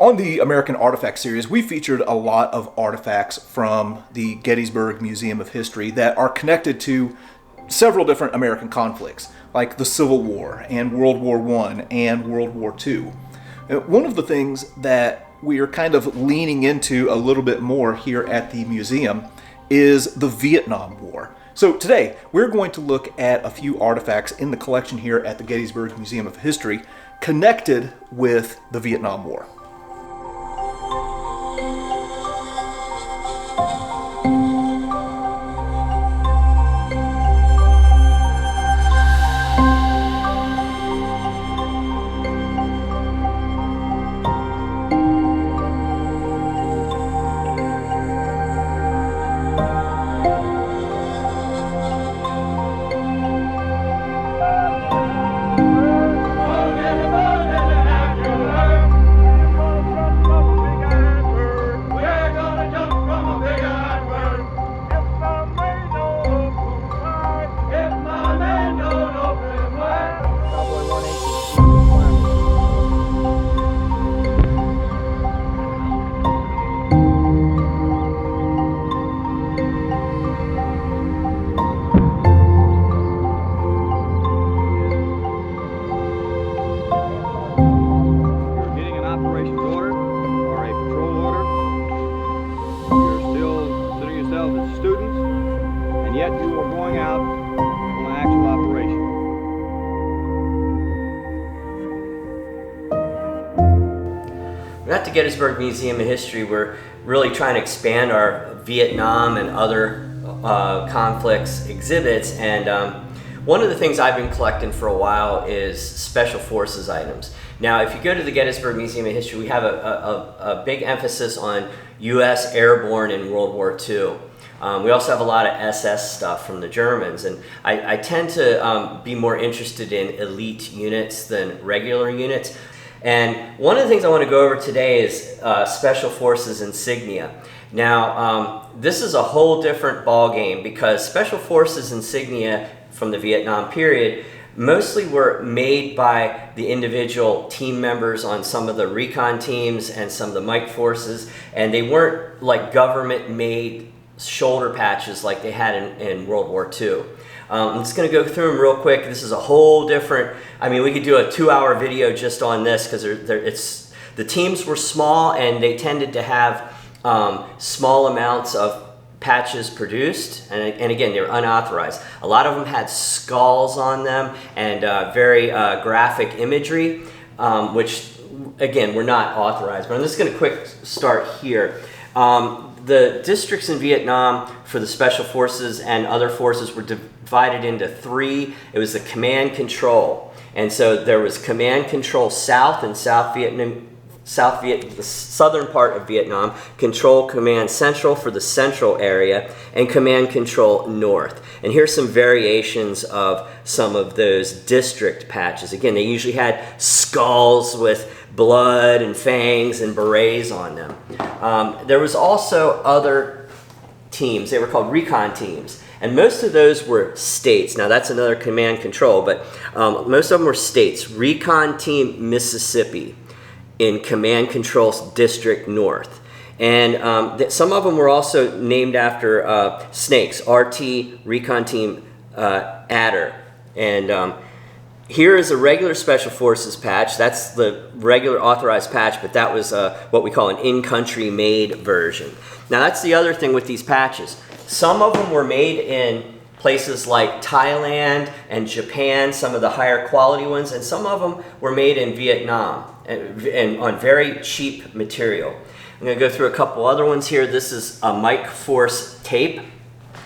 On the American Artifact series, we featured a lot of artifacts from the Gettysburg Museum of History that are connected to several different American conflicts, like the Civil War and World War I and World War II. One of the things that we are kind of leaning into a little bit more here at the museum is the Vietnam War. So today, we're going to look at a few artifacts in the collection here at the Gettysburg Museum of History connected with the Vietnam War. At the Gettysburg Museum of History, we're really trying to expand our Vietnam and other conflicts exhibits, and one of the things I've been collecting for a while is Special Forces items. Now, if you go to the Gettysburg Museum of History, we have a big emphasis on U.S. airborne in World War II. We also have a lot of SS stuff from the Germans, and I tend to be more interested in elite units than regular units. And one of the things I want to go over today is Special Forces insignia. Now, this is a whole different ball game because Special Forces insignia from the Vietnam period mostly were made by the individual team members on some of the recon teams and some of the Mike forces, and they weren't like government-made shoulder patches like they had in World War II. I'm just going to go through them real quick. This is a whole different, we could do a 2-hour video just on this because the teams were small and they tended to have small amounts of patches produced, and again, they were unauthorized. A lot of them had skulls on them and very graphic imagery, which again, were not authorized. But I'm just going to quick start here. The districts in Vietnam for the Special Forces and other forces were divided into 3. It was the Command Control. And so there was Command Control South and the southern part of Vietnam, Control Command Central for the central area, and Command Control North. And here's some variations of some of those district patches. Again, they usually had skulls with blood and fangs and berets on them. There was also other teams. They were called recon teams. And most of those were states. Now that's another command control, but most of them were states. Recon Team Mississippi in Command Control District North. And some of them were also named after snakes. RT Recon Team Adder. And here is a regular Special Forces patch. That's the regular authorized patch, but that was what we call an in-country made version. Now that's the other thing with these patches. Some of them were made in places like Thailand and Japan, some of the higher quality ones, and some of them were made in Vietnam and on very cheap material. I'm going to go through a couple other ones here. This is a Mike Force tape,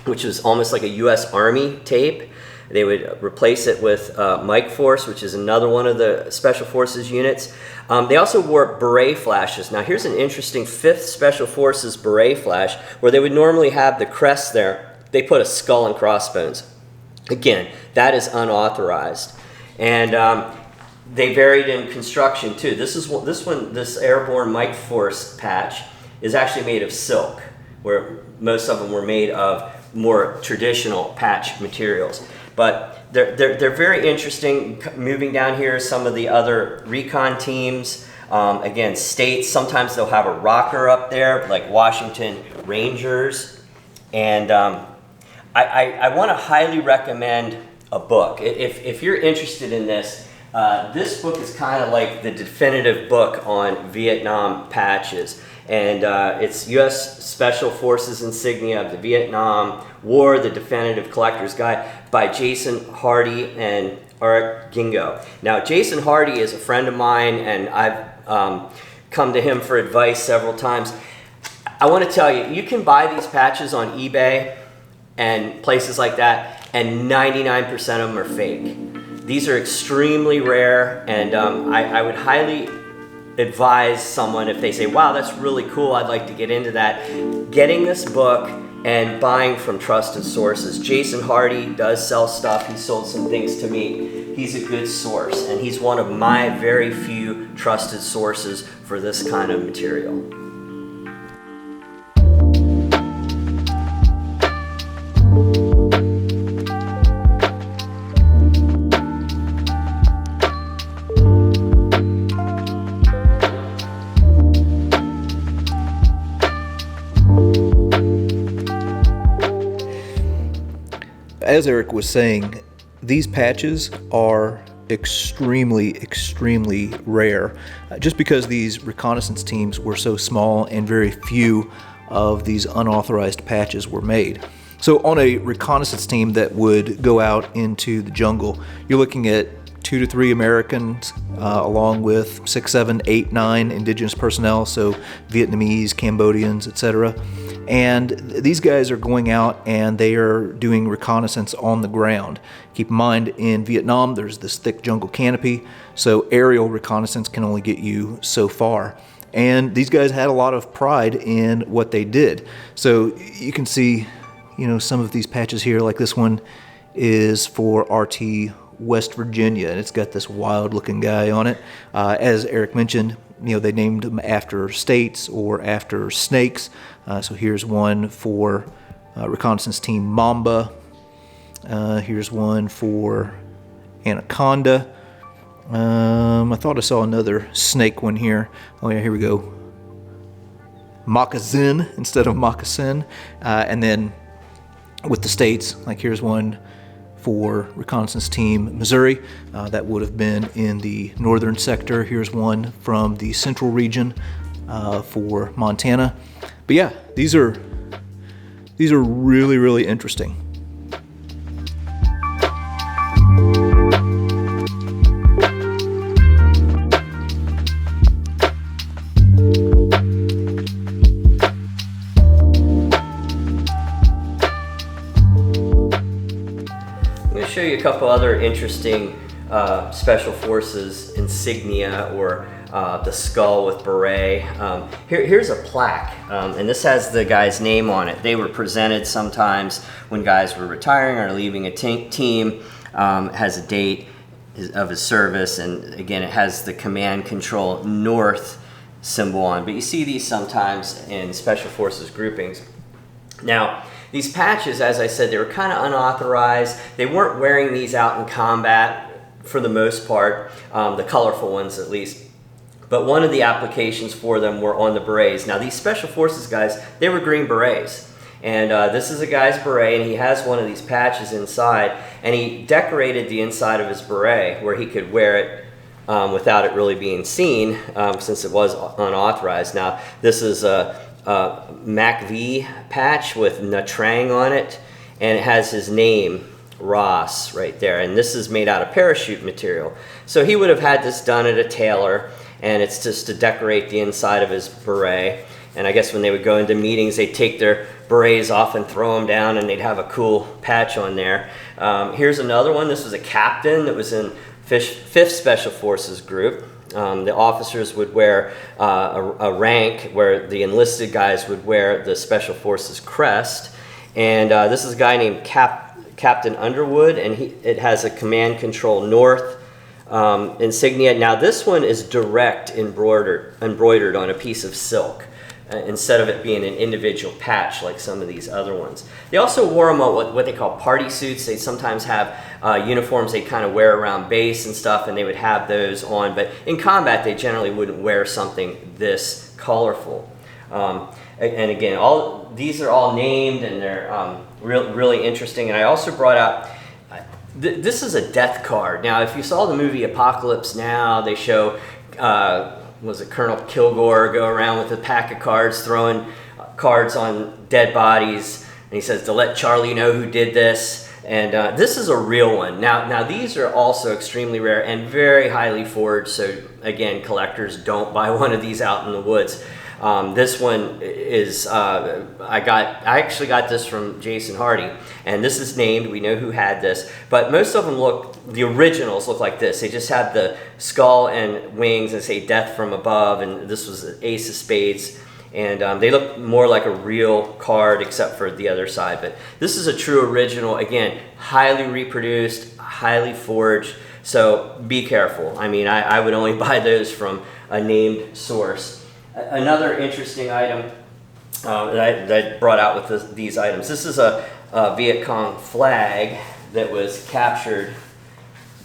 which is almost like a U.S. Army tape. They would replace it with Mike Force, which is another one of the Special Forces units. They also wore beret flashes. Now here's an interesting 5th Special Forces beret flash where they would normally have the crest there. They put a skull and crossbones. Again, that is unauthorized. And they varied in construction too. This airborne Mike Force patch is actually made of silk, where most of them were made of more traditional patch materials. But they're very interesting. Moving down here, some of the other recon teams. Again, states, sometimes they'll have a rocker up there, like Washington Rangers. And I want to highly recommend a book. If you're interested in this, this book is kind of like the definitive book on Vietnam patches. And it's U.S. Special Forces Insignia of the Vietnam War, the Definitive Collector's Guide by Jason Hardy and Eric Gingo. Now, Jason Hardy is a friend of mine, and I've come to him for advice several times. I want to tell you, you can buy these patches on eBay and places like that, and 99% of them are fake. These are extremely rare, and I would highly advise someone, if they say, wow, that's really cool, I'd like to get into that, getting this book and buying from trusted sources. Jason Hardy does sell stuff. He sold some things to me. He's a good source, and he's one of my very few trusted sources for this kind of material. As Eric was saying, these patches are extremely rare, just because these reconnaissance teams were so small and very few of these unauthorized patches were made. So on a reconnaissance team that would go out into the jungle, you're looking at 2 to 3 Americans, along with 6, 7, 8, 9 indigenous personnel, so Vietnamese, Cambodians, etc. And these guys are going out and they are doing reconnaissance on the ground. Keep in mind, in Vietnam, there's this thick jungle canopy, so aerial reconnaissance can only get you so far. And these guys had a lot of pride in what they did. So you can see, some of these patches here, like this one is for RT West Virginia, and it's got this wild-looking guy on it. As Eric mentioned, they named them after states or after snakes. So here's one for reconnaissance team Mamba. Here's one for Anaconda. I thought I saw another snake one here. Oh yeah, here we go. Moccasin instead of moccasin. And then with the states, like here's one for reconnaissance team Missouri. That would have been in the northern sector. Here's one from the central region for Montana. But yeah, these are really interesting. Show you a couple other interesting Special Forces insignia, or the skull with beret. Here's a plaque, and this has the guy's name on it. They were presented sometimes when guys were retiring or leaving a team. Has a date of his service, and again, it has the Command Control North symbol on. But you see these sometimes in Special Forces groupings. Now, these patches, as I said, they were kind of unauthorized. They weren't wearing these out in combat for the most part, the colorful ones at least. But one of the applications for them were on the berets. Now, these Special Forces guys, they were Green Berets. And this is a guy's beret, and he has one of these patches inside. And he decorated the inside of his beret where he could wear it without it really being seen, since it was unauthorized. Now, this is a MACV patch with Nha Trang on it, and it has his name, Ross, right there. And this is made out of parachute material. So he would have had this done at a tailor, and it's just to decorate the inside of his beret. And I guess when they would go into meetings, they'd take their berets off and throw them down, and they'd have a cool patch on there. Here's another one. This was a captain that was in 5th Special Forces group. The officers would wear a rank where the enlisted guys would wear the Special Forces crest. And this is a guy named Captain Underwood, and it has a Command Control North insignia. Now this one is direct embroidered on a piece of silk, instead of it being an individual patch like some of these other ones. They also wore them on what they call party suits. They sometimes have uniforms they kind of wear around base and stuff, and they would have those on. But in combat, they generally wouldn't wear something this colorful. And again, all these are all named, and they're really interesting. And I also brought out, this is a death card. Now, if you saw the movie Apocalypse Now, they show, was it Colonel Kilgore go around with a pack of cards, throwing cards on dead bodies, and he says to let Charlie know who did this. And this is a real one. Now these are also extremely rare and very highly forged. So again, collectors, don't buy one of these out in the woods. This one is, I actually got this from Jason Hardy, and this is named, we know who had this, but most of them the originals look like this. They just have the skull and wings and say death from above, and this was the Ace of Spades, and they look more like a real card except for the other side. But this is a true original, again, highly reproduced, highly forged, so be careful. I mean, I would only buy those from a named source. Another interesting item that I brought out with these items. This is a Viet Cong flag that was captured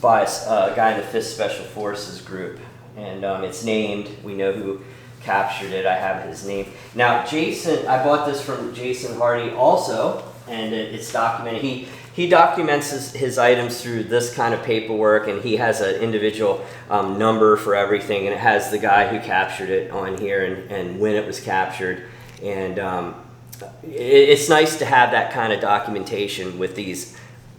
by a guy in the 5th Special Forces group. And it's named, we know who captured it, I have his name. Now I bought this from Jason Hardy also, and it's documented. He documents his items through this kind of paperwork, and he has an individual number for everything, and it has the guy who captured it on here and when it was captured. And it's nice to have that kind of documentation with these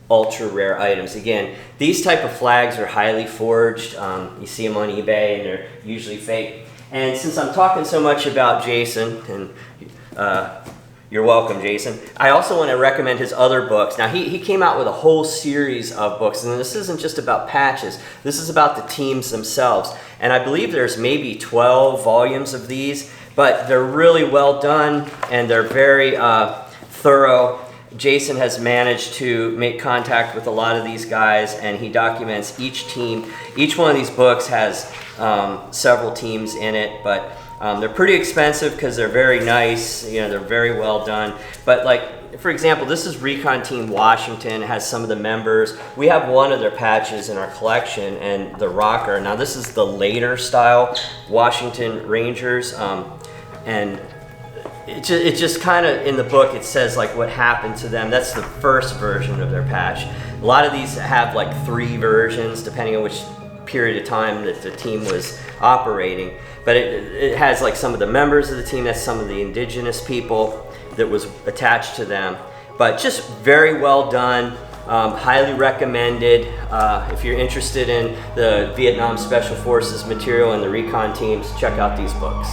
ultra rare items. Again, these type of flags are highly forged. You see them on eBay, and they're usually fake. And since I'm talking so much about Jason, and you're welcome, Jason, I also want to recommend his other books. Now, he came out with a whole series of books, and this isn't just about patches. This is about the teams themselves. And I believe there's maybe 12 volumes of these, but they're really well done, and they're very thorough. Jason has managed to make contact with a lot of these guys, and he documents each team. Each one of these books has several teams in it, but they're pretty expensive because they're very nice. You know, they're very well done. But like, for example, this is Recon Team Washington. It has some of the members. We have one of their patches in our collection, and the rocker. Now this is the later style Washington Rangers, and it just kind of, in the book, it says like what happened to them. That's the first version of their patch. A lot of these have like 3 versions, depending on which period of time that the team was operating. But it has like some of the members of the team, that's some of the indigenous people that was attached to them. But just very well done, highly recommended. If you're interested in the Vietnam Special Forces material and the recon teams, check out these books.